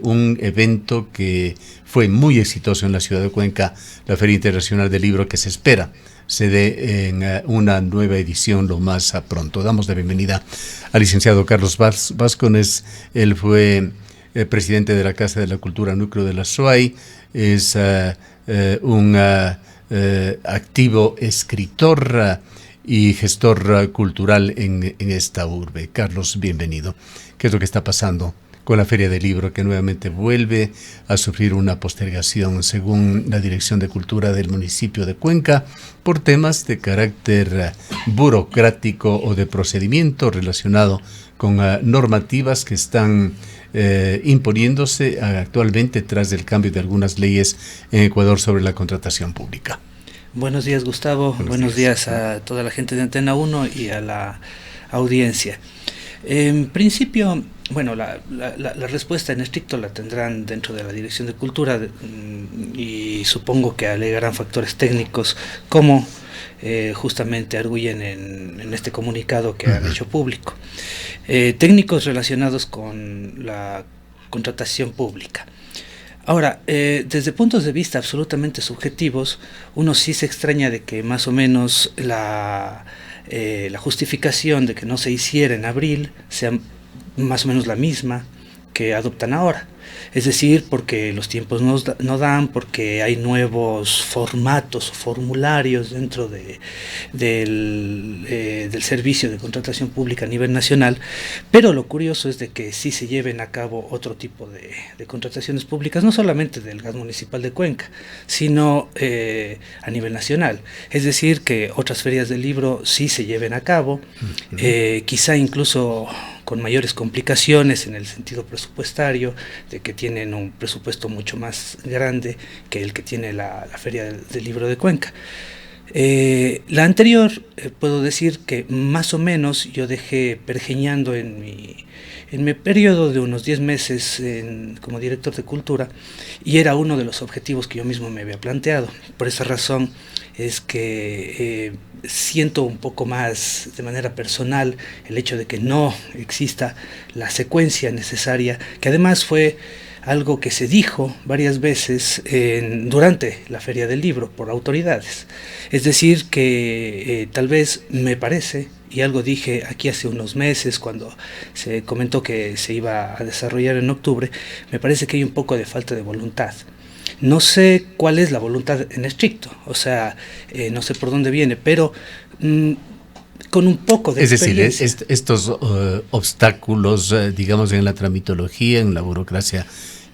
un evento que fue muy exitoso en la ciudad de Cuenca, la Feria Internacional del Libro, que se espera se dé en una nueva edición lo más pronto. Damos la bienvenida al licenciado Carlos Vázquez. Él fue presidente de la Casa de la Cultura Núcleo de la SUAY, es un activo escritor y gestor cultural en esta urbe. Carlos, bienvenido. ¿Qué es lo que está pasando con la Feria del Libro, que nuevamente vuelve a sufrir una postergación, según la Dirección de Cultura del municipio de Cuenca, por temas de carácter burocrático o de procedimiento relacionado con normativas que están imponiéndose actualmente tras el cambio de algunas leyes en Ecuador sobre la contratación pública? Buenos días, Gustavo. Buenos días a toda la gente de Antena 1 y a la audiencia. En principio, bueno, la respuesta en estricto la tendrán dentro de la Dirección de Cultura y supongo que alegarán factores técnicos como justamente arguyen en este comunicado que han hecho público. Técnicos relacionados con la contratación pública. Ahora, desde puntos de vista absolutamente subjetivos, uno sí se extraña de que más o menos la justificación de que no se hiciera en abril sea más o menos la misma que adoptan ahora. Es decir, porque los tiempos no dan, porque hay nuevos formatos, formularios dentro del servicio de contratación pública a nivel nacional, pero lo curioso es de que sí se lleven a cabo otro tipo de contrataciones públicas, no solamente del gas municipal de Cuenca, sino a nivel nacional. Es decir, que otras ferias del libro sí se lleven a cabo, quizá incluso con mayores complicaciones en el sentido presupuestario, de que tienen un presupuesto mucho más grande que el que tiene la Feria del Libro de Cuenca. La anterior, puedo decir que más o menos yo dejé pergeñando en mi periodo de unos 10 meses como director de cultura, y era uno de los objetivos que yo mismo me había planteado. Por esa razón es que siento un poco más de manera personal el hecho de que no exista la secuencia necesaria, que además fue algo que se dijo varias veces durante la Feria del Libro por autoridades. Es decir, que tal vez me parece, y algo dije aquí hace unos meses cuando se comentó que se iba a desarrollar en octubre, me parece que hay un poco de falta de voluntad. No sé cuál es la voluntad en estricto, o sea, no sé por dónde viene, pero con un poco de experiencia. Es decir, estos obstáculos, digamos, en la tramitología, en la burocracia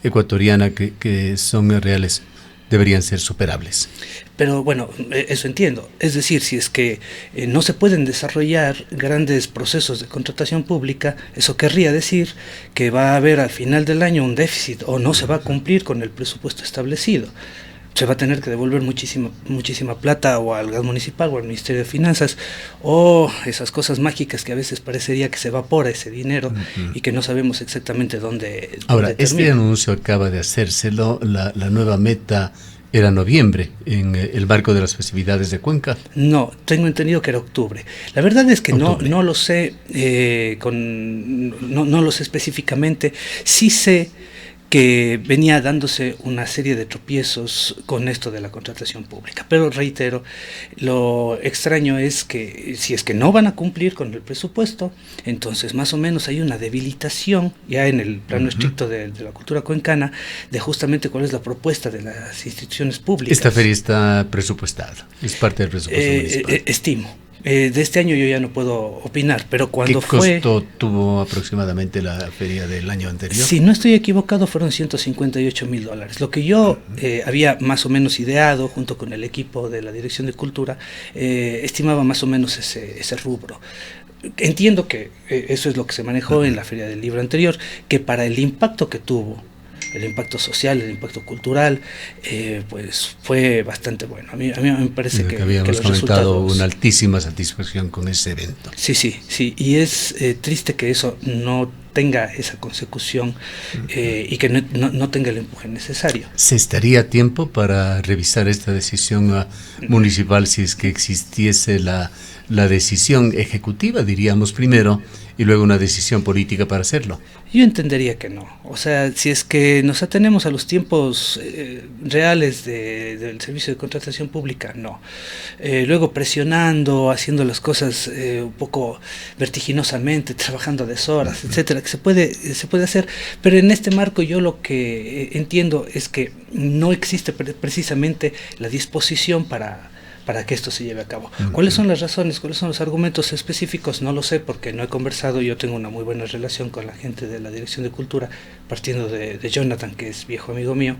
ecuatoriana que son reales, deberían ser superables. Pero bueno, eso entiendo. Es decir, si es que no se pueden desarrollar grandes procesos de contratación pública, eso querría decir que va a haber al final del año un déficit o no se va a cumplir con el presupuesto establecido. Se va a tener que devolver muchísima plata o al gas municipal o al Ministerio de Finanzas, o esas cosas mágicas que a veces parecería que se evapora ese dinero y que no sabemos exactamente dónde Ahora, termina. este anuncio acaba de hacérselo, la nueva meta era noviembre, en el marco de las festividades de Cuenca. No, tengo entendido que era octubre. La verdad es que no lo sé, no lo sé específicamente. Sí sé que venía dándose una serie de tropiezos con esto de la contratación pública. Pero reitero, lo extraño es que si es que no van a cumplir con el presupuesto, entonces más o menos hay una debilitación ya en el plano estricto de la cultura cuencana, de justamente cuál es la propuesta de las instituciones públicas. Esta feria está presupuestada, es parte del presupuesto municipal. Estimo. De este año yo ya no puedo opinar, pero cuando ¿Qué costo tuvo aproximadamente la feria del año anterior? Si no estoy equivocado, fueron $158,000. Lo que yo había más o menos ideado, junto con el equipo de la Dirección de Cultura, estimaba más o menos ese rubro. Entiendo que eso es lo que se manejó en la Feria del Libro anterior, que para el impacto que tuvo, el impacto social, el impacto cultural, pues fue bastante bueno. A mí me parece que habíamos los comentado resultados, una altísima satisfacción con ese evento. Sí, y es triste que eso no tenga esa consecución y que no tenga el empuje necesario. ¿Se estaría a tiempo para revisar esta decisión municipal si es que existiese la decisión ejecutiva, diríamos primero, y luego una decisión política para hacerlo? Yo entendería que no. O sea, si es que nos atenemos a los tiempos reales del servicio de contratación pública, no. Luego presionando, haciendo las cosas un poco vertiginosamente, trabajando a deshoras, etcétera, que se puede hacer, pero en este marco yo lo que entiendo es que no existe precisamente la disposición para que esto se lleve a cabo. ¿Cuáles son las razones? ¿Cuáles son los argumentos específicos? No lo sé porque no he conversado. Yo tengo una muy buena relación con la gente de la Dirección de Cultura, partiendo de Jonathan, que es viejo amigo mío,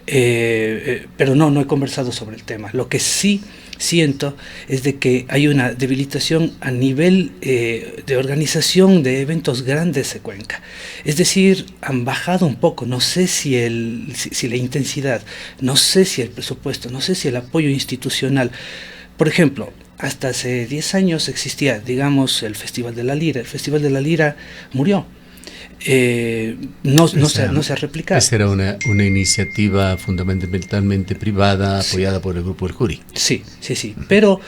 pero no he conversado sobre el tema. Lo que sí siento es de que hay una debilitación a nivel de organización de eventos grandes de Cuenca. Es decir, han bajado un poco, no sé si la intensidad, no sé si el presupuesto, no sé si el apoyo institucional. Por ejemplo, hasta hace 10 años existía, digamos, el Festival de la Lira. El Festival de la Lira murió. No se ha replicado. Esa era una iniciativa fundamentalmente privada, apoyada por el Grupo El Juri. Sí. Pero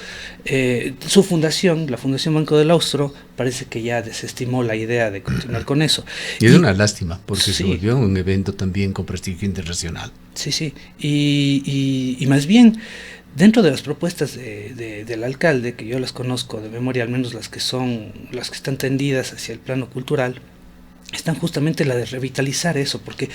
su fundación, la Fundación Banco del Austro, parece que ya desestimó la idea de continuar con eso. Y es una lástima, porque se volvió un evento también con prestigio internacional. Sí. Y más bien, dentro de las propuestas del alcalde, que yo las conozco de memoria, al menos las que están tendidas hacia el plano cultural, están justamente la de revitalizar eso, porque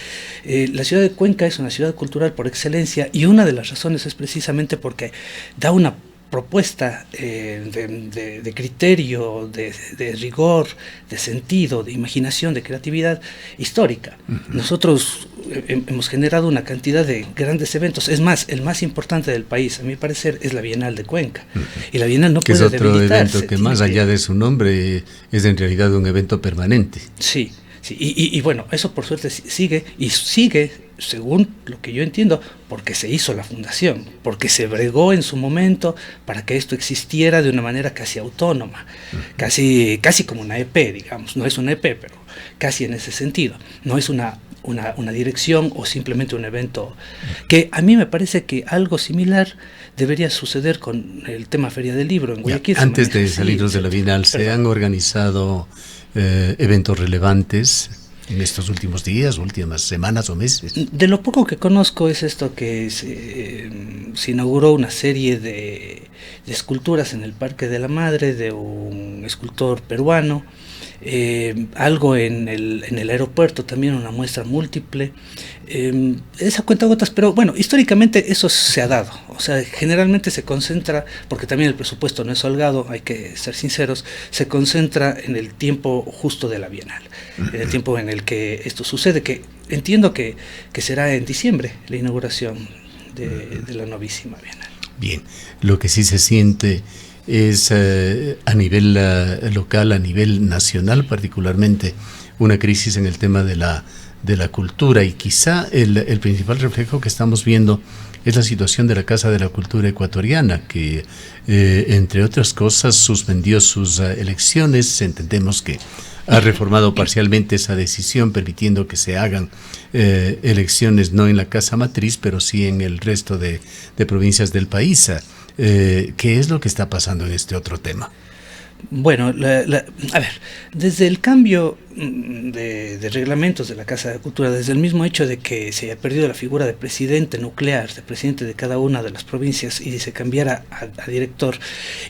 la ciudad de Cuenca es una ciudad cultural por excelencia, y una de las razones es precisamente porque da una propuesta de criterio, de rigor, de sentido, de imaginación, de creatividad histórica. Nosotros hemos generado una cantidad de grandes eventos. Es más, el más importante del país, a mi parecer, es la Bienal de Cuenca. Y la Bienal no puede debilitarse. Que es otro evento que más allá de su nombre es en realidad un evento permanente. Sí. Y bueno, eso por suerte sigue, según lo que yo entiendo, porque se hizo la fundación, porque se bregó en su momento para que esto existiera de una manera casi autónoma, casi como una EP, digamos. No es una EP, pero casi en ese sentido. No es una dirección o simplemente un evento, que a mí me parece que algo similar debería suceder con el tema Feria del Libro en Guayaquil. Antes de salirnos de la Bienal, ¿se han organizado eventos relevantes en estos últimos días, últimas semanas o meses? De lo poco que conozco es esto que se inauguró una serie de esculturas en el Parque de la Madre de un escultor peruano, algo en el aeropuerto también, una muestra múltiple, esa cuentagotas, pero bueno, históricamente eso se ha dado. O sea, generalmente se concentra, porque también el presupuesto no es holgado, hay que ser sinceros, se concentra en el tiempo justo de la Bienal, en el tiempo en el que esto sucede, que entiendo que será en diciembre la inauguración de la novísima Bienal. Bien, lo que sí se siente es a nivel local, a nivel nacional particularmente, una crisis en el tema de la cultura, y quizá el principal reflejo que estamos viendo es la situación de la Casa de la Cultura Ecuatoriana, que entre otras cosas suspendió sus elecciones. Entendemos que ha reformado parcialmente esa decisión, permitiendo que se hagan elecciones no en la Casa Matriz, pero sí en el resto de provincias del país. ¿Qué es lo que está pasando en este otro tema? Bueno, a ver, desde el cambio de reglamentos de la Casa de Cultura, desde el mismo hecho de que se haya perdido la figura de presidente nuclear, de presidente de cada una de las provincias, y se cambiara a director,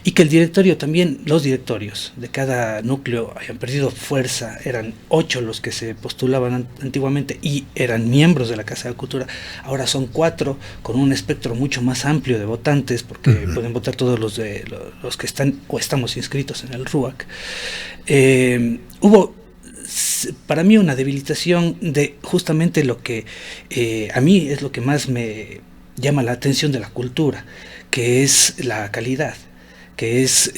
y que el directorio también, los directorios de cada núcleo hayan perdido fuerza, eran 8 los que se postulaban antiguamente y eran miembros de la Casa de Cultura, ahora son 4, con un espectro mucho más amplio de votantes, porque pueden votar todos los que están o estamos inscritos en el RUAC. Hubo para mí una debilitación de justamente lo que a mí es lo que más me llama la atención de la cultura, que es la calidad, que es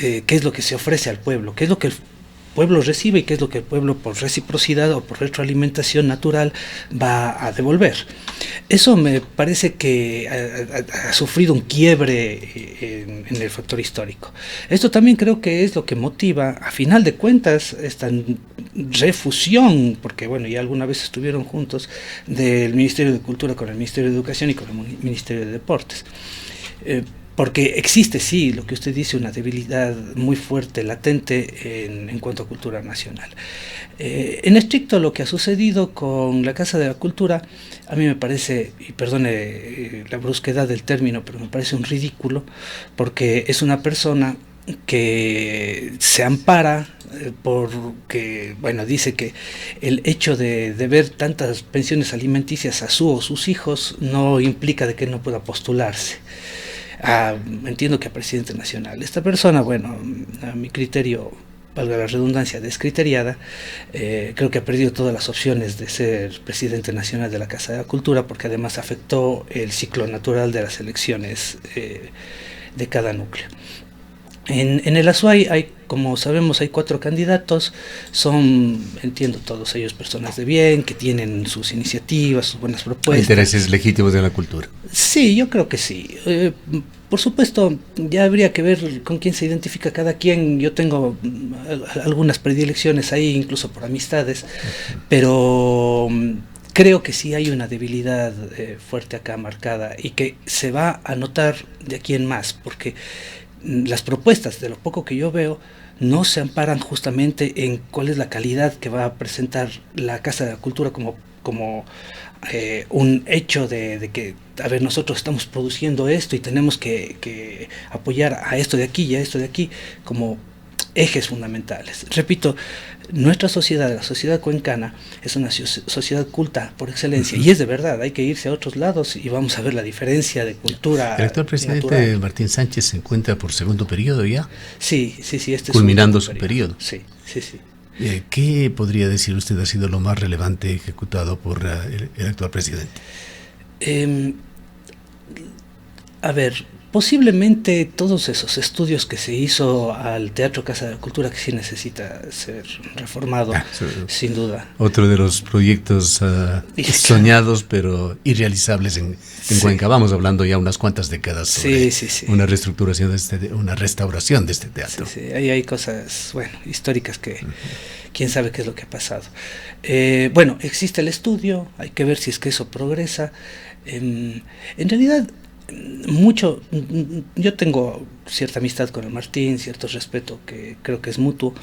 lo que se ofrece al pueblo, que es lo que el pueblo recibe y qué es lo que el pueblo por reciprocidad o por retroalimentación natural va a devolver. Eso me parece que ha sufrido un quiebre en el factor histórico. Esto también creo que es lo que motiva, a final de cuentas, esta refusión, porque bueno, ya alguna vez estuvieron juntos, del Ministerio de Cultura con el Ministerio de Educación y con el Ministerio de Deportes. Porque existe, sí, lo que usted dice, una debilidad muy fuerte, latente en cuanto a cultura nacional. En estricto, lo que ha sucedido con la Casa de la Cultura, a mí me parece, y perdone la brusquedad del término, pero me parece un ridículo, porque es una persona que se ampara porque, bueno, dice que el hecho de ver tantas pensiones alimenticias a su o sus hijos no implica de que no pueda postularse. Entiendo que a presidente nacional. Esta persona, bueno, a mi criterio, valga la redundancia, descriteriada, creo que ha perdido todas las opciones de ser presidente nacional de la Casa de la Cultura, porque además afectó el ciclo natural de las elecciones de cada núcleo. En el Azuay hay, como sabemos, hay 4 candidatos, son, entiendo, todos ellos personas de bien, que tienen sus iniciativas, sus buenas propuestas. Intereses legítimos de la cultura. Sí, yo creo que sí. Por supuesto, ya habría que ver con quién se identifica cada quien. Yo tengo algunas predilecciones ahí, incluso por amistades, pero creo que sí hay una debilidad fuerte acá marcada y que se va a notar de aquí en más, porque las propuestas, de lo poco que yo veo, no se amparan justamente en cuál es la calidad que va a presentar la Casa de la Cultura como un hecho de que, a ver, nosotros estamos produciendo esto y tenemos que apoyar a esto de aquí y a esto de aquí como ejes fundamentales. Repito, nuestra sociedad, la sociedad cuencana, es una sociedad culta por excelencia, y es de verdad, hay que irse a otros lados y vamos a ver la diferencia de cultura. El actual presidente natural. Martín Sánchez se encuentra por segundo periodo ya. Sí, este culminando su periodo. Sí. ¿Qué podría decir usted ha sido lo más relevante ejecutado por el actual presidente? A ver, posiblemente todos esos estudios que se hizo al Teatro Casa de la Cultura, que sí necesita ser reformado, sin duda. Otro de los proyectos soñados pero irrealizables en Cuenca. Vamos hablando ya unas cuantas décadas sobre una reestructuración, una restauración de este teatro. Sí, ahí hay cosas, bueno, históricas que quién sabe qué es lo que ha pasado. Bueno, existe el estudio, hay que ver si es que eso progresa. En realidad, yo tengo cierta amistad con el Martín, cierto respeto que creo que es mutuo,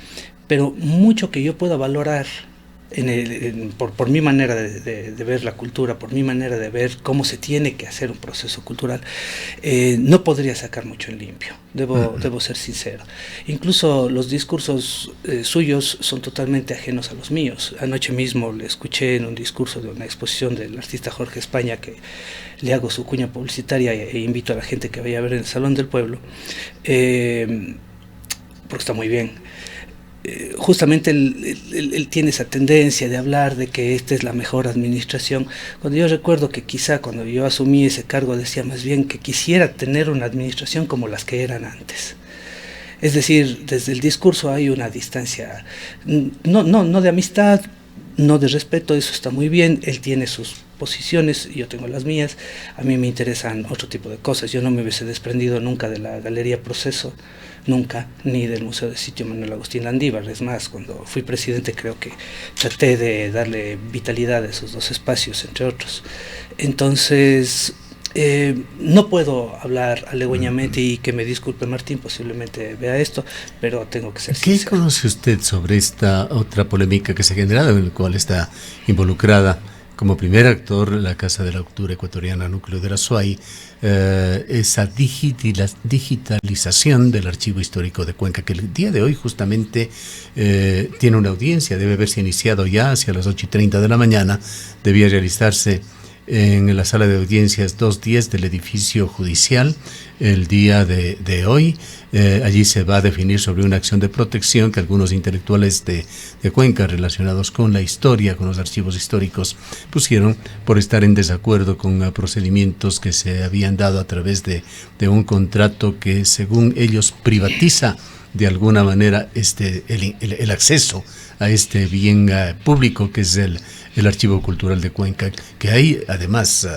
pero mucho que yo pueda valorar por mi manera de ver la cultura, por mi manera de ver cómo se tiene que hacer un proceso cultural, no podría sacar mucho en limpio, debo ser sincero. Incluso los discursos suyos son totalmente ajenos a los míos. Anoche mismo le escuché en un discurso de una exposición del artista Jorge España, que le hago su cuña publicitaria e invito a la gente que vaya a ver en el Salón del Pueblo, porque está muy bien. Justamente él tiene esa tendencia de hablar de que esta es la mejor administración, cuando yo recuerdo que quizá cuando yo asumí ese cargo decía más bien que quisiera tener una administración como las que eran antes. Es decir, desde el discurso hay una distancia, no de amistad, no de respeto, eso está muy bien, él tiene sus posiciones, yo tengo las mías, a mí me interesan otro tipo de cosas. Yo no me hubiese desprendido nunca de la Galería Proceso, nunca, ni del Museo de Sitio Manuel Agustín Landívar. Es más, cuando fui presidente creo que traté de darle vitalidad a esos dos espacios, entre otros. Entonces, no puedo hablar alegüeñamente, y que me disculpe Martín, posiblemente vea esto, pero tengo que ser sincero. ¿Qué conoce usted sobre esta otra polémica que se ha generado, en la cual está involucrada como primer actor la Casa de la Cultura Ecuatoriana Núcleo del Azuay, esa digitalización del Archivo Histórico de Cuenca, que el día de hoy justamente tiene una audiencia, debe haberse iniciado ya hacia las 8:30 de la mañana, debía realizarse en la sala de audiencias 210 del edificio judicial el día de hoy. Allí se va a definir sobre una acción de protección que algunos intelectuales de Cuenca relacionados con la historia, con los archivos históricos, pusieron por estar en desacuerdo con procedimientos que se habían dado a través de un contrato que, según ellos, privatiza de alguna manera el acceso a este bien público que es el Archivo Cultural de Cuenca, que hay además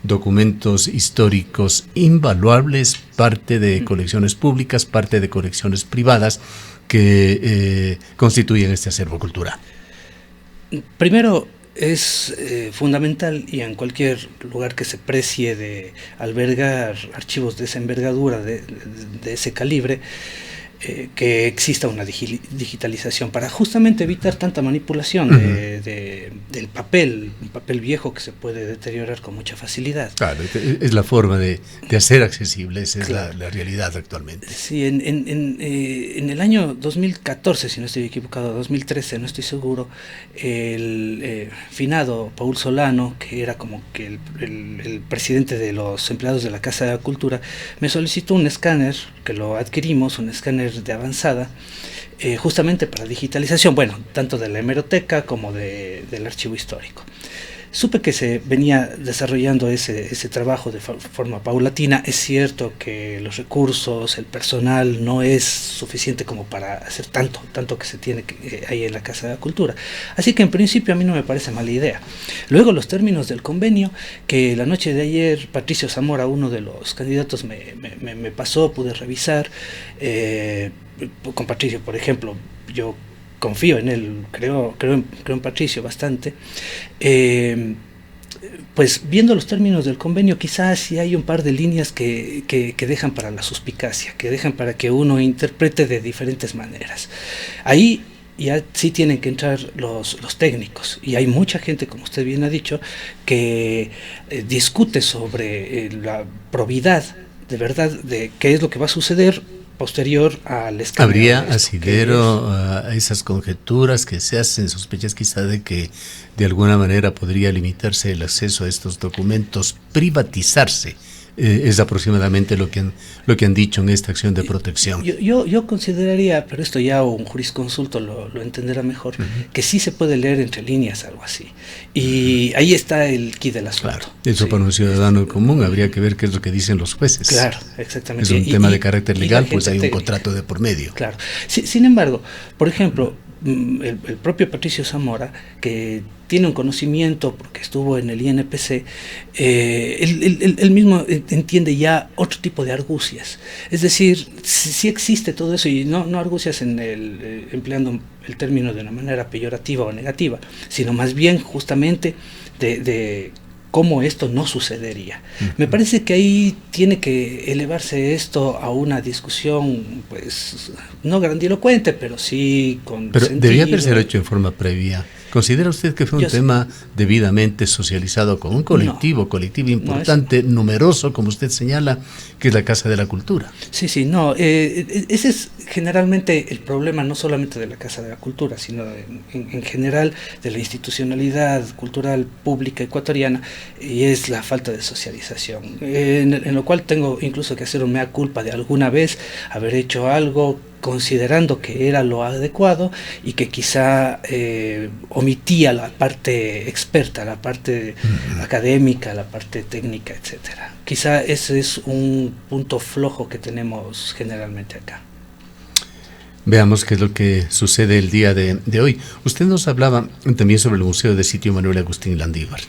documentos históricos invaluables, parte de colecciones públicas, parte de colecciones privadas que constituyen este acervo cultural. Primero, es fundamental, y en cualquier lugar que se precie de albergar archivos de esa envergadura, de ese calibre, que exista una digitalización para justamente evitar tanta manipulación del papel, un papel viejo que se puede deteriorar con mucha facilidad. Claro, es la forma de hacer accesible, esa es la realidad actualmente. Sí, en el año 2014, si no estoy equivocado, 2013, no estoy seguro, el finado Paul Solano, que era como que el presidente de los empleados de la Casa de la Cultura, me solicitó un escáner, que lo adquirimos, un escáner de avanzada, justamente para digitalización, bueno, tanto de la hemeroteca como del archivo histórico. Supe que se venía desarrollando ese trabajo de forma paulatina. Es cierto que los recursos, el personal no es suficiente como para hacer tanto que se tiene ahí en la Casa de la Cultura. Así que en principio a mí no me parece mala idea. Luego los términos del convenio, que la noche de ayer Patricio Zamora, uno de los candidatos, me pasó, pude revisar. Con Patricio, por ejemplo, yo confío en él, creo en Patricio bastante. Pues viendo los términos del convenio, quizás sí hay un par de líneas que dejan para la suspicacia, que dejan para que uno interprete de diferentes maneras. Ahí ya sí tienen que entrar los técnicos, y hay mucha gente, como usted bien ha dicho, que discute sobre la probidad de verdad de qué es lo que va a suceder posterior al escándalo. ¿Habría asidero a esas conjeturas que se hacen, sospechas quizá de que de alguna manera podría limitarse el acceso a estos documentos, privatizarse? Es aproximadamente lo que han dicho en esta acción de protección. Yo consideraría, pero esto ya un jurisconsulto lo entenderá mejor, que sí se puede leer entre líneas algo así. Y ahí está el quid del asunto. Claro, eso sí, para un ciudadano común habría que ver qué es lo que dicen los jueces. Claro, exactamente. Es un tema de carácter legal, pues hay un contrato de por medio. Claro. Sin embargo, por ejemplo, el propio Patricio Zamora, que tiene un conocimiento porque estuvo en el INPC, él mismo entiende ya otro tipo de argucias. Es decir, sí existe todo eso, y no argucias empleando el término de una manera peyorativa o negativa, sino más bien justamente de cómo esto no sucedería. Me parece que ahí tiene que elevarse esto a una discusión, pues, no grandilocuente, pero sí con Pero sentido. debía haberse hecho en forma previa. ¿Considera usted que fue un tema debidamente socializado con un colectivo importante, numeroso, como usted señala, que es la Casa de la Cultura? Sí, no. Ese es generalmente el problema, no solamente de la Casa de la Cultura, sino en general de la institucionalidad cultural pública ecuatoriana, y es la falta de socialización. En lo cual tengo incluso que hacer un mea culpa de alguna vez haber hecho algo considerando que era lo adecuado y que quizá omitía la parte experta, la parte académica, la parte técnica, etcétera. Quizá ese es un punto flojo que tenemos generalmente acá. Veamos qué es lo que sucede el día de hoy. Usted nos hablaba también sobre el Museo de Sitio Manuel Agustín Landívar.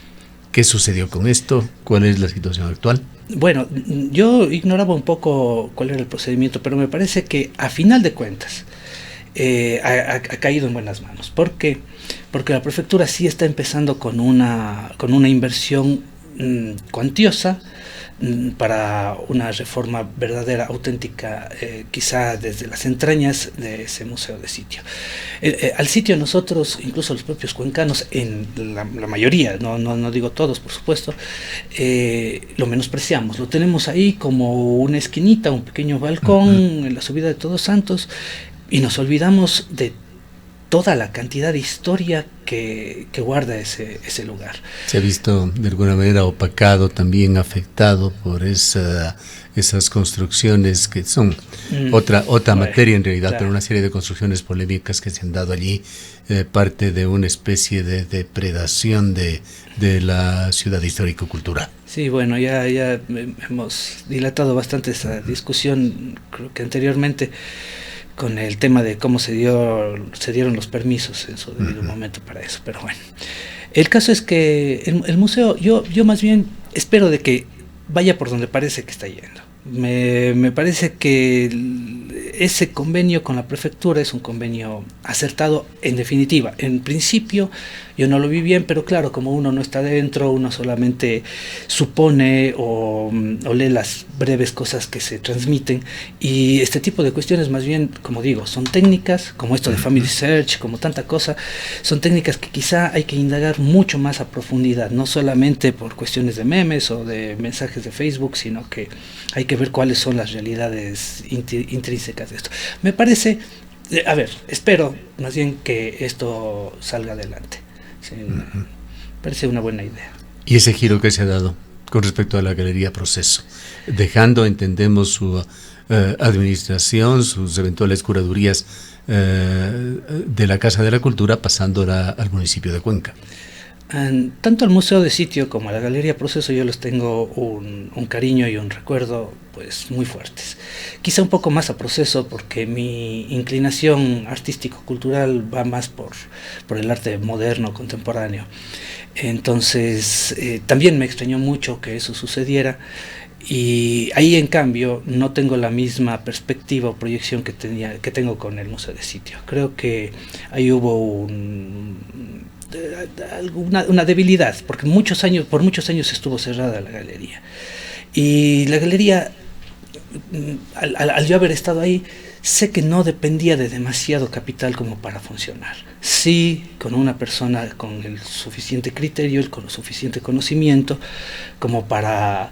¿Qué sucedió con esto? ¿Cuál es la situación actual? Bueno, yo ignoraba un poco cuál era el procedimiento, pero me parece que a final de cuentas ha caído en buenas manos. ¿Por qué? Porque la prefectura sí está empezando con una inversión cuantiosa para una reforma verdadera, auténtica, quizá desde las entrañas de ese museo de sitio. Al sitio nosotros, incluso los propios cuencanos, en la mayoría, no digo todos por supuesto, lo menospreciamos, lo tenemos ahí como una esquinita, un pequeño balcón en la subida de Todos Santos, y nos olvidamos de toda la cantidad de historia que guarda ese lugar. Se ha visto de alguna manera opacado, también afectado por esas construcciones que son otra materia en realidad, claro. Pero una serie de construcciones polémicas que se han dado allí, parte de una especie de depredación de la ciudad histórico-cultural. Sí, bueno, ya hemos dilatado bastante esa discusión, creo que anteriormente. con el tema de cómo se dieron los permisos en su debido momento para eso, pero bueno. El caso es que el museo, yo más bien espero de que vaya por donde parece que está yendo. Me parece que ese convenio con la prefectura es un convenio acertado en definitiva. En principio yo no lo vi bien, pero claro, como uno no está dentro, uno solamente supone o lee las breves cosas que se transmiten, y este tipo de cuestiones más bien, como digo, son técnicas, como esto de Family Search, como tanta cosa, son técnicas que quizá hay que indagar mucho más a profundidad, no solamente por cuestiones de memes o de mensajes de Facebook, sino que hay que ver cuáles son las realidades intrínsecas de esto. Me parece, a ver, espero más bien que esto salga adelante. Sí, parece una buena idea. Y ese giro que se ha dado con respecto a la Galería Proceso, dejando, entendemos, su administración, sus eventuales curadurías de la Casa de la Cultura, pasándola al municipio de Cuenca. Tanto al Museo de Sitio como a la Galería Proceso yo les tengo un cariño y un recuerdo pues muy fuertes. Quizá un poco más a Proceso porque mi inclinación artístico-cultural va más por el arte moderno, contemporáneo. Entonces también me extrañó mucho que eso sucediera, y ahí en cambio no tengo la misma perspectiva o proyección que tengo con el Museo de Sitio. Creo que ahí hubo una debilidad, porque por muchos años estuvo cerrada la galería, y la galería, al yo haber estado ahí, sé que no dependía de demasiado capital como para funcionar. Sí, con una persona con el suficiente criterio, con el suficiente conocimiento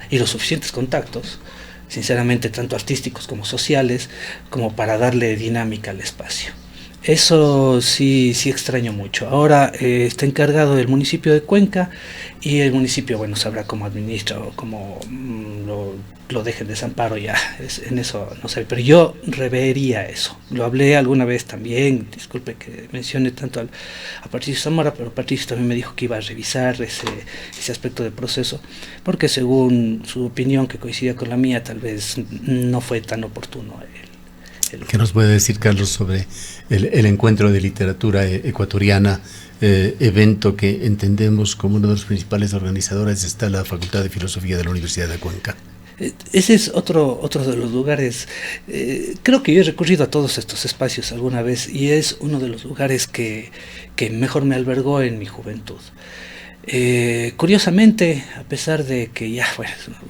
y los suficientes contactos, sinceramente tanto artísticos como sociales, como para darle dinámica al espacio. Eso sí extraño mucho. Ahora está encargado el municipio de Cuenca, y el municipio, bueno, sabrá cómo administra o cómo lo deje en desamparo ya. En eso no sé, pero yo revería eso. Lo hablé alguna vez también, disculpe que mencione tanto a Patricio Zamora, pero Patricio también me dijo que iba a revisar ese aspecto del proceso, porque según su opinión, que coincidía con la mía, tal vez no fue tan oportuno ¿Qué nos puede decir, Carlos, sobre el encuentro de literatura ecuatoriana, evento que entendemos como uno de los principales organizadores está la Facultad de Filosofía de la Universidad de Cuenca? Ese es otro de los lugares. Creo que yo he recurrido a todos estos espacios alguna vez, y es uno de los lugares que mejor me albergó en mi juventud. Curiosamente, a pesar de que ya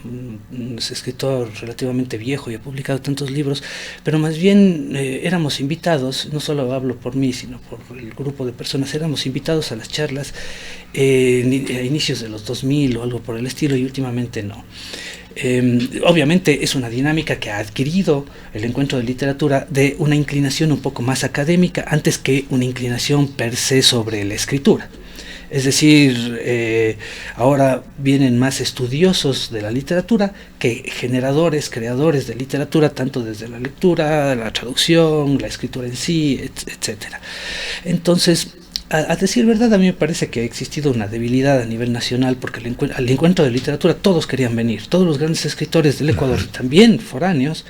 un escritor relativamente viejo y ha publicado tantos libros, pero más bien éramos invitados, no solo hablo por mí, sino por el grupo de personas, éramos invitados a las charlas a inicios de los 2000 o algo por el estilo, y últimamente no. Obviamente es una dinámica que ha adquirido el encuentro de literatura de una inclinación un poco más académica antes que una inclinación per se sobre la escritura. Es decir, ahora vienen más estudiosos de la literatura que creadores de literatura, tanto desde la lectura, la traducción, la escritura en sí, etcétera. Entonces, a decir verdad, a mí me parece que ha existido una debilidad a nivel nacional, porque al encuentro de literatura todos querían venir, todos los grandes escritores del Ecuador, también foráneos,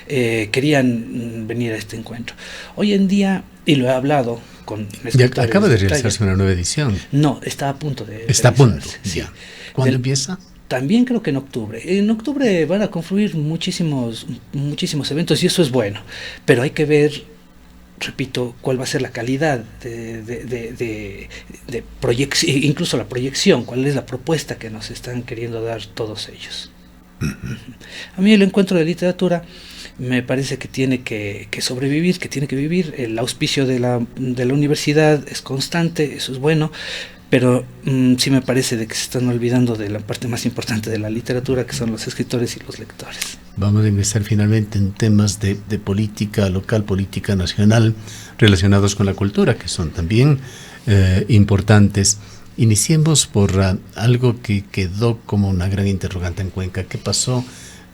querían venir a este encuentro. Hoy en día, y lo he hablado con escritores... Acaba de realizarse una nueva edición. No, está a punto de... Está a punto, sí. ¿Cuándo empieza? También creo que en octubre. En octubre van a confluir muchísimos eventos, y eso es bueno, pero hay que ver, repito, cuál va a ser la calidad de proyección, incluso la proyección, cuál es la propuesta que nos están queriendo dar todos ellos. A mí el encuentro de literatura me parece que tiene que sobrevivir, que tiene que vivir. El auspicio de la universidad es constante, eso es bueno, pero sí me parece de que se están olvidando de la parte más importante de la literatura, que son los escritores y los lectores. Vamos a ingresar finalmente en temas de política local, política nacional, relacionados con la cultura, que son también importantes. Iniciemos por algo que quedó como una gran interrogante en Cuenca. ¿Qué pasó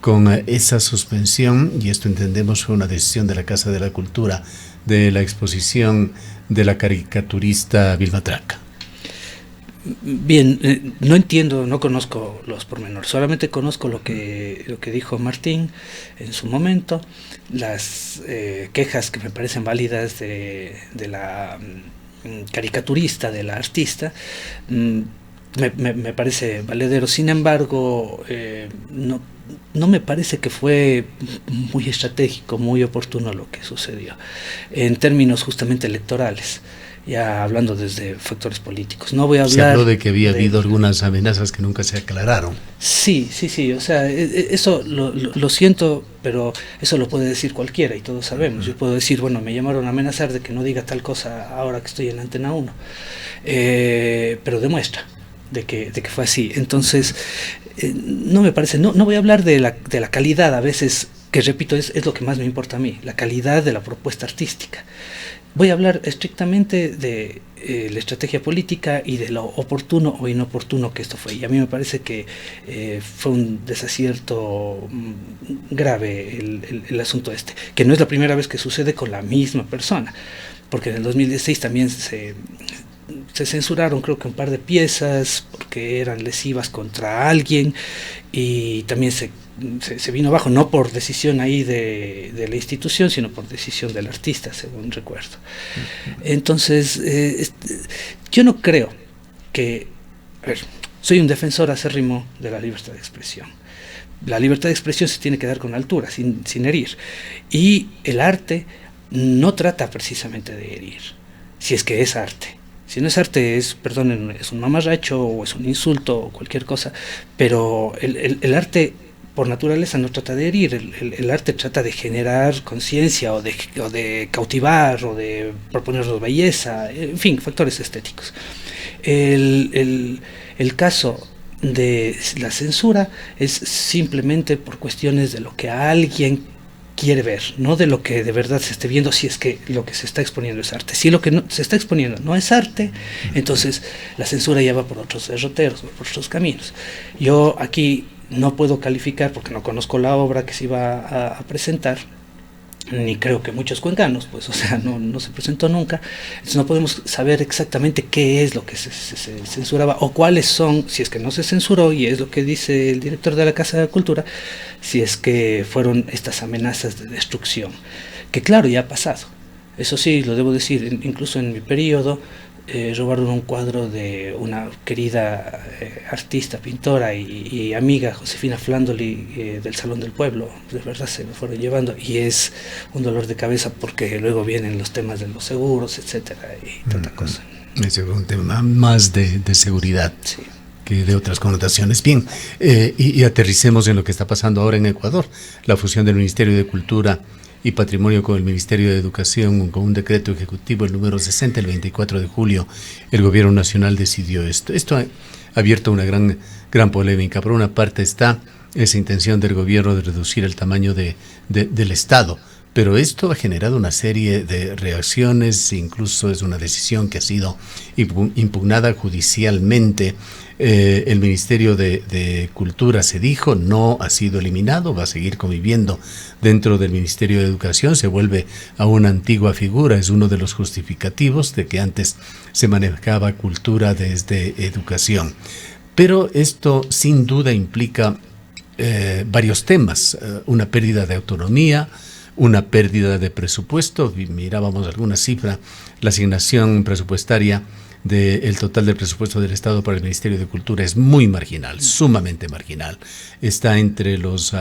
con esa suspensión? Y esto entendemos fue una decisión de la Casa de la Cultura, de la exposición de la caricaturista Vilma Traca. Bien, no entiendo, no conozco los pormenores, solamente conozco lo que dijo Martín en su momento, las quejas que me parecen válidas de la caricaturista, de la artista. Me parece valedero. Sin embargo, no me parece que fue muy estratégico, muy oportuno lo que sucedió en términos justamente electorales, ya hablando desde factores políticos. No voy a hablar. Se habló de que había habido algunas amenazas que nunca se aclararon. Sí, o sea, eso lo siento, pero eso lo puede decir cualquiera y todos sabemos. Yo puedo decir, bueno, me llamaron a amenazar de que no diga tal cosa ahora que estoy en Antena 1, pero demuestra de que fue así. Entonces, no me parece, no voy a hablar de la calidad a veces, que repito, es lo que más me importa a mí, la calidad de la propuesta artística. Voy a hablar estrictamente de la estrategia política y de lo oportuno o inoportuno que esto fue. Y a mí me parece que fue un desacierto grave el asunto este, que no es la primera vez que sucede con la misma persona, porque en el 2016 también se censuraron, creo que un par de piezas porque eran lesivas contra alguien, y también se vino abajo, no por decisión ahí de la institución, sino por decisión del artista, según recuerdo. Entonces, yo no creo que... A ver, soy un defensor acérrimo de la libertad de expresión. La libertad de expresión se tiene que dar con altura, sin herir. Y el arte no trata precisamente de herir, si es que es arte. Si no es arte, perdonen, es un mamarracho o es un insulto o cualquier cosa, pero el arte por naturaleza no trata de herir, el arte trata de generar conciencia o de cautivar o de proponernos belleza, en fin, factores estéticos. El caso de la censura es simplemente por cuestiones de lo que alguien quiere ver, no de lo que de verdad se esté viendo, si es que lo que se está exponiendo es arte. Si lo que se está exponiendo no es arte, entonces la censura ya va por otros derroteros, por otros caminos. Yo aquí no puedo calificar porque no conozco la obra que se iba a presentar, ni creo que muchos cuencanos, pues, o sea, no se presentó nunca. Entonces no podemos saber exactamente qué es lo que se censuraba o cuáles son, si es que no se censuró, y es lo que dice el director de la Casa de Cultura, si es que fueron estas amenazas de destrucción, que claro, ya ha pasado. Eso sí, lo debo decir, incluso en mi periodo robaron un cuadro de una querida artista, pintora y amiga, Josefina Flandoli, del Salón del Pueblo. De verdad se me fueron llevando, y es un dolor de cabeza porque luego vienen los temas de los seguros, etcétera, y tanta cosa. Es un tema más de seguridad. Sí. Que de otras connotaciones. Bien, y aterricemos en lo que está pasando ahora en Ecuador, la fusión del Ministerio de Cultura y Patrimonio con el Ministerio de Educación, con un decreto ejecutivo, el número 60, el 24 de julio, el Gobierno Nacional decidió esto. Esto ha abierto una gran polémica. Por una parte está esa intención del gobierno de reducir el tamaño del Estado, pero esto ha generado una serie de reacciones, incluso es una decisión que ha sido impugnada judicialmente. El Ministerio de Cultura, se dijo, no ha sido eliminado, va a seguir conviviendo dentro del Ministerio de Educación, se vuelve a una antigua figura, es uno de los justificativos de que antes se manejaba cultura desde educación. Pero esto sin duda implica varios temas, una pérdida de autonomía, una pérdida de presupuesto. Mirábamos alguna cifra, la asignación presupuestaria del total del presupuesto del Estado para el Ministerio de Cultura es muy marginal, sumamente marginal. Estaba entre los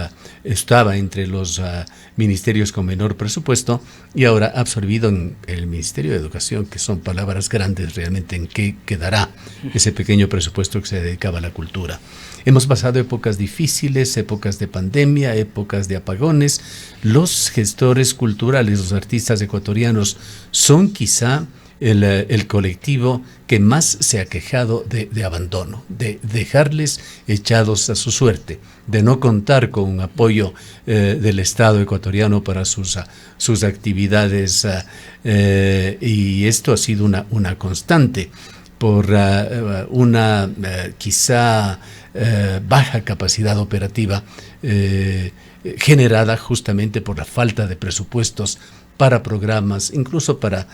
ministerios con menor presupuesto, y ahora absorbido en el Ministerio de Educación, que son palabras grandes realmente en qué quedará ese pequeño presupuesto que se dedicaba a la cultura. Hemos pasado épocas difíciles, épocas de pandemia, épocas de apagones. Los gestores culturales, los artistas ecuatorianos, son quizá el colectivo que más se ha quejado de abandono, de dejarles echados a su suerte, de no contar con un apoyo del Estado ecuatoriano para sus actividades, y esto ha sido una constante por una quizá baja capacidad operativa generada justamente por la falta de presupuestos para programas, incluso para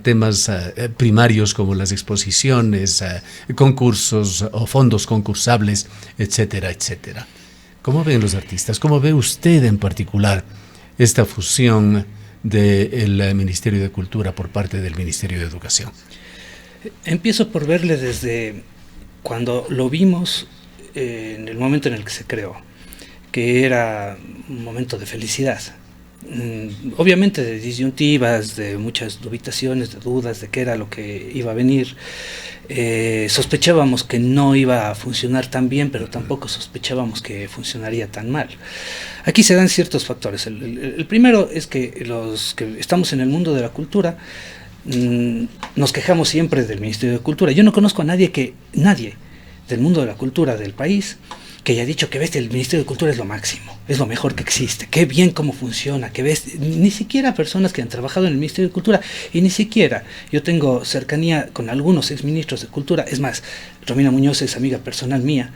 temas primarios como las exposiciones, concursos o fondos concursables, etcétera, etcétera. ¿Cómo ven los artistas? ¿Cómo ve usted en particular esta fusión del Ministerio de Cultura por parte del Ministerio de Educación? Empiezo por verle desde cuando lo vimos en el momento en el que se creó, que era un momento de felicidad. Obviamente de disyuntivas, de muchas dubitaciones, de dudas de qué era lo que iba a venir. Sospechábamos que no iba a funcionar tan bien, pero tampoco sospechábamos que funcionaría tan mal. Aquí se dan ciertos factores. El primero es que los que estamos en el mundo de la cultura nos quejamos siempre del Ministerio de Cultura. Yo no conozco a nadie del mundo de la cultura del país que haya dicho que ves, el Ministerio de Cultura es lo máximo, es lo mejor que existe, qué bien cómo funciona, que ves, ni siquiera personas que han trabajado en el Ministerio de Cultura, y ni siquiera, yo tengo cercanía con algunos exministros de Cultura, es más, Romina Muñoz es amiga personal mía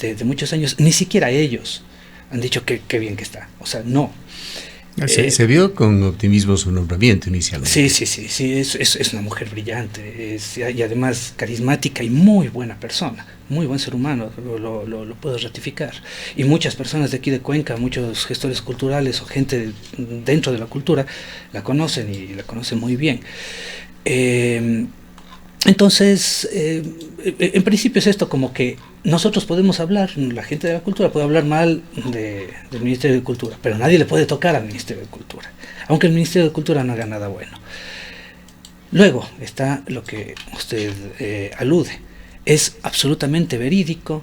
de muchos años, ni siquiera ellos han dicho que qué bien que está, o sea, no. Se vio con optimismo su nombramiento inicialmente. Sí, es una mujer brillante, y además carismática y muy buena persona, muy buen ser humano, lo puedo ratificar. Y muchas personas de aquí de Cuenca, muchos gestores culturales o gente dentro de la cultura la conocen y la conocen muy bien. Entonces, en principio es esto, como que nosotros podemos hablar, la gente de la cultura puede hablar mal del Ministerio de Cultura, pero nadie le puede tocar al Ministerio de Cultura, aunque el Ministerio de Cultura no haga nada bueno. Luego está lo que usted alude. Es absolutamente verídico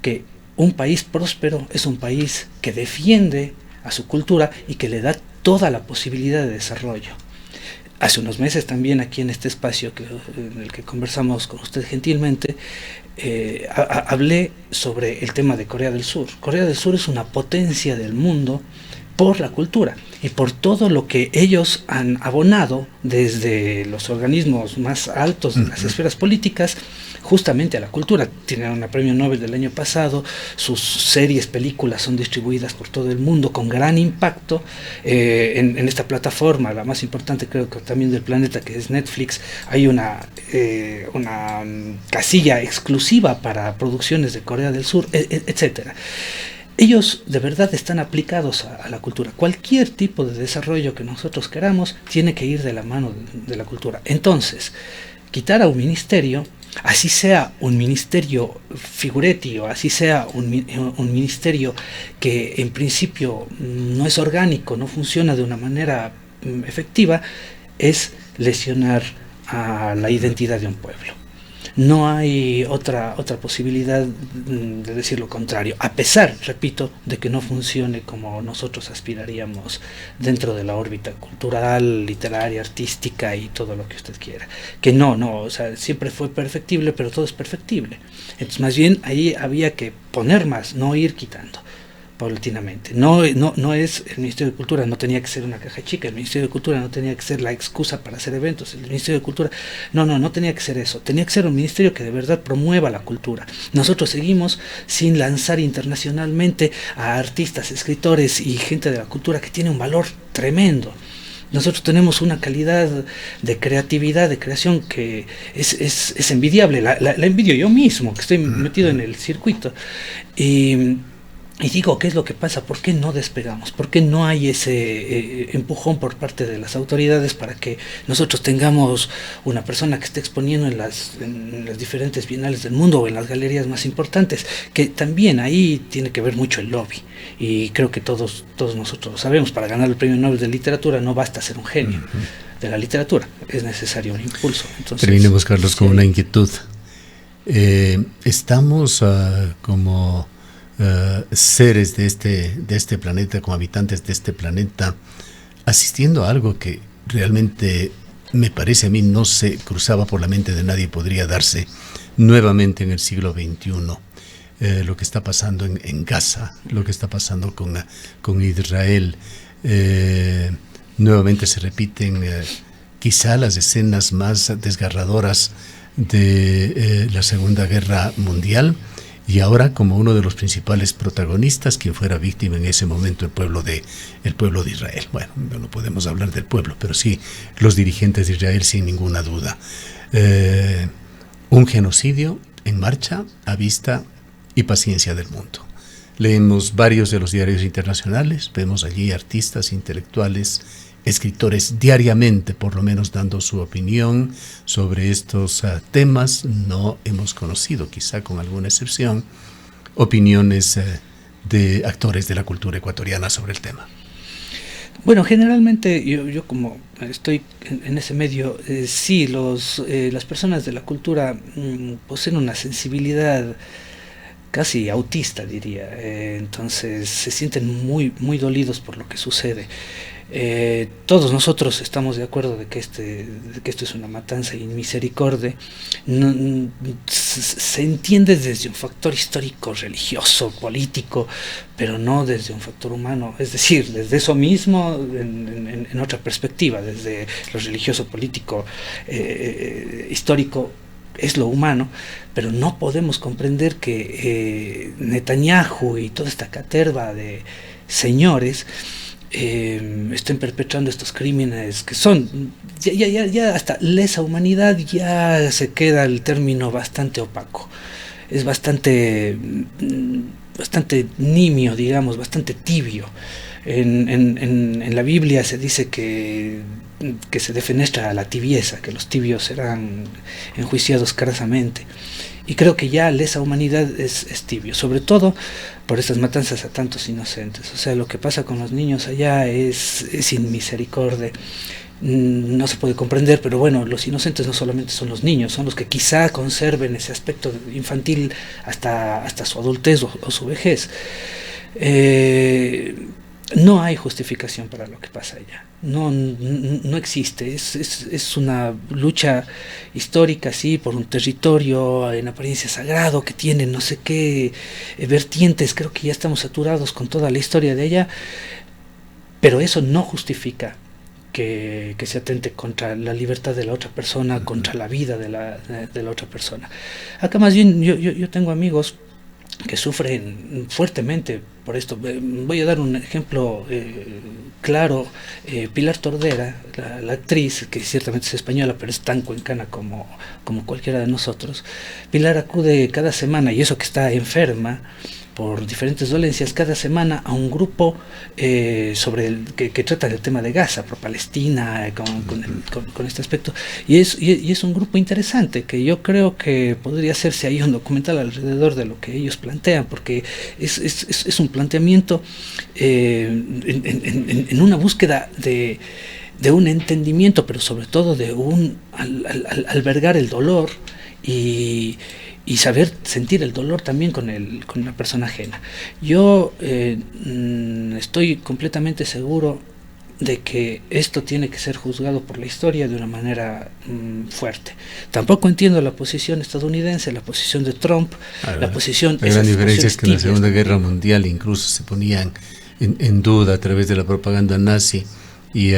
que un país próspero es un país que defiende a su cultura y que le da toda la posibilidad de desarrollo. Hace unos meses también aquí en este espacio en el que conversamos con usted gentilmente, hablé sobre el tema de Corea del Sur. Corea del Sur es una potencia del mundo por la cultura y por todo lo que ellos han abonado desde los organismos más altos de las esferas políticas justamente a la cultura. Tienen un premio Nobel del año pasado, sus series, películas son distribuidas por todo el mundo con gran impacto en esta plataforma, la más importante creo que también del planeta, que es Netflix. Hay una casilla exclusiva para producciones de Corea del Sur, etcétera. Ellos de verdad están aplicados a la cultura. Cualquier tipo de desarrollo que nosotros queramos tiene que ir de la mano de la cultura. Entonces, quitar a un ministerio, así sea un ministerio figuretti o así sea un ministerio que en principio no es orgánico, no funciona de una manera efectiva, es lesionar a la identidad de un pueblo. No hay otra posibilidad de decir lo contrario, a pesar, repito, de que no funcione como nosotros aspiraríamos dentro de la órbita cultural, literaria, artística y todo lo que usted quiera. Que no, o sea, siempre fue perfectible, pero todo es perfectible. Entonces, más bien, ahí había que poner más, no ir quitando paulatinamente. No es el Ministerio de Cultura, no tenía que ser una caja chica, el Ministerio de Cultura no tenía que ser la excusa para hacer eventos, el Ministerio de Cultura, no tenía que ser eso, tenía que ser un ministerio que de verdad promueva la cultura. Nosotros seguimos sin lanzar internacionalmente a artistas, escritores y gente de la cultura que tiene un valor tremendo. Nosotros tenemos una calidad de creatividad, de creación que es envidiable, la envidio yo mismo, que estoy metido en el circuito. Y digo, ¿qué es lo que pasa? ¿Por qué no despegamos? ¿Por qué no hay ese empujón por parte de las autoridades para que nosotros tengamos una persona que esté exponiendo en las diferentes bienales del mundo o en las galerías más importantes? Que también ahí tiene que ver mucho el lobby. Y creo que todos nosotros lo sabemos, para ganar el Premio Nobel de Literatura no basta ser un genio de la literatura, es necesario un impulso. Entonces, terminemos, Carlos, con una inquietud. Estamos como seres de este planeta, como habitantes de este planeta, asistiendo a algo que realmente me parece a mí no se cruzaba por la mente de nadie, podría darse nuevamente en el siglo XXI. Lo que está pasando en Gaza, lo que está pasando con Israel, nuevamente se repiten quizá las escenas más desgarradoras de la Segunda Guerra Mundial. y ahora como uno de los principales protagonistas, quien fuera víctima en ese momento el pueblo de Israel. Bueno, no podemos hablar del pueblo, pero sí los dirigentes de Israel, sin ninguna duda. Un genocidio en marcha, a vista y paciencia del mundo. Leemos varios de los diarios internacionales, vemos allí artistas, intelectuales, escritores diariamente, por lo menos dando su opinión sobre estos temas. No hemos conocido, quizá con alguna excepción, opiniones de actores de la cultura ecuatoriana sobre el tema. Bueno, generalmente yo como estoy en ese medio, sí, las personas de la cultura poseen una sensibilidad casi autista, diría. Entonces se sienten muy, muy dolidos por lo que sucede. Todos nosotros estamos de acuerdo de que esto es una matanza y misericordia. Se entiende desde un factor histórico, religioso, político, pero no desde un factor humano, es decir, desde eso mismo en otra perspectiva, desde lo religioso, político, histórico. Es lo humano, pero no podemos comprender que Netanyahu y toda esta caterva de señores estén perpetrando estos crímenes que son ya hasta lesa humanidad. Ya se queda el término bastante opaco, es bastante nimio, digamos, bastante tibio. En la Biblia se dice que se defenestra la tibieza, que los tibios serán enjuiciados carasamente. Y creo que ya lesa humanidad es tibio, sobre todo por estas matanzas a tantos inocentes. O sea, lo que pasa con los niños allá es sin misericordia. No se puede comprender, pero bueno, los inocentes no solamente son los niños, son los que quizá conserven ese aspecto infantil hasta su adultez o su vejez. No hay justificación para lo que pasa allá. No existe. Es una lucha histórica, sí, por un territorio en apariencia sagrado que tiene no sé qué vertientes. Creo que ya estamos saturados con toda la historia de allá, pero eso no justifica que se atente contra la libertad de la otra persona, contra la vida de la otra persona. Acá más bien yo tengo amigos que sufren fuertemente por esto. Voy a dar un ejemplo claro. Pilar Tordera, la actriz, que ciertamente es española, pero es tan cuencana como cualquiera de nosotros. Pilar acude cada semana, y eso que está enferma por diferentes dolencias, cada semana a un grupo que trata del tema de Gaza, pro Palestina, con este aspecto, y es un grupo interesante, que yo creo que podría hacerse ahí un documental alrededor de lo que ellos plantean, porque es un planteamiento en una búsqueda de un entendimiento, pero sobre todo de albergar el dolor y saber sentir el dolor también con una persona ajena. Yo estoy completamente seguro de que esto tiene que ser juzgado por la historia de una manera fuerte. Tampoco entiendo la posición estadounidense, la posición de Trump, la posición... La gran diferencia es que en la Segunda Guerra Mundial incluso se ponían en duda a través de la propaganda nazi, y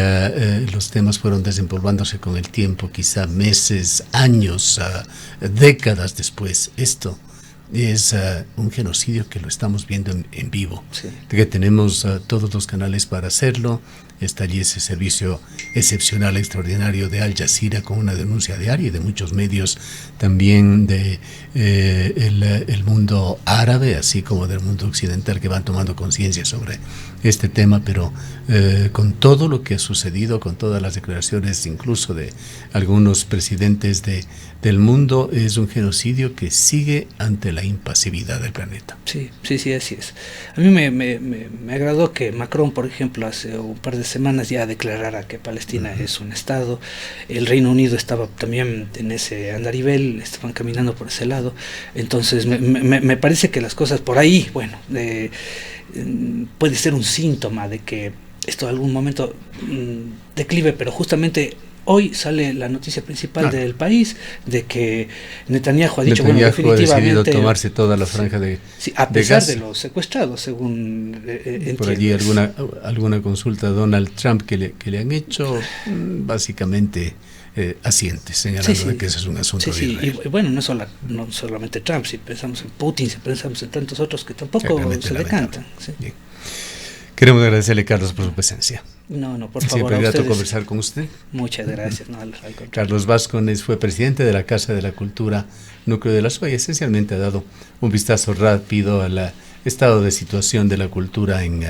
los temas fueron desempolvándose con el tiempo, quizá meses, años, décadas después. Esto es un genocidio que lo estamos viendo en vivo, sí. Que tenemos todos los canales para hacerlo. Está allí ese servicio excepcional, extraordinario de Al Jazeera, con una denuncia diaria, y de muchos medios también de el mundo árabe, así como del mundo occidental, que van tomando conciencia sobre este tema, pero con todo lo que ha sucedido, con todas las declaraciones incluso de algunos presidentes del mundo, es un genocidio que sigue ante la impasividad del planeta. Sí, así es. A mí me agradó que Macron, por ejemplo, hace un par de semanas ya declarara que Palestina es un estado. El Reino Unido estaba también en ese andarivel, estaban caminando por ese lado. Entonces me parece que las cosas por ahí, bueno, puede ser un síntoma de que esto en algún momento declive, pero justamente hoy sale la noticia principal del país de que Netanyahu ha dicho, definitivamente ha decidido tomarse toda la franja de a pesar de los secuestrados, según por allí alguna consulta a Donald Trump que le han hecho, básicamente asiente, señalando de que ese es un asunto de Israel. Y bueno, no solamente Trump, si pensamos en Putin, si pensamos en tantos otros que tampoco se decantan. Sí. Bien. Queremos agradecerle, Carlos, por su presencia. No, por favor. Siempre grato conversar con usted. Muchas gracias. No, Carlos Vázquez fue presidente de la Casa de la Cultura Núcleo de la SUA y esencialmente ha dado un vistazo rápido al estado de situación de la cultura en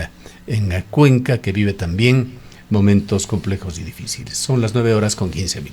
Cuenca, que vive también momentos complejos y difíciles. Son las 9:15 a.m.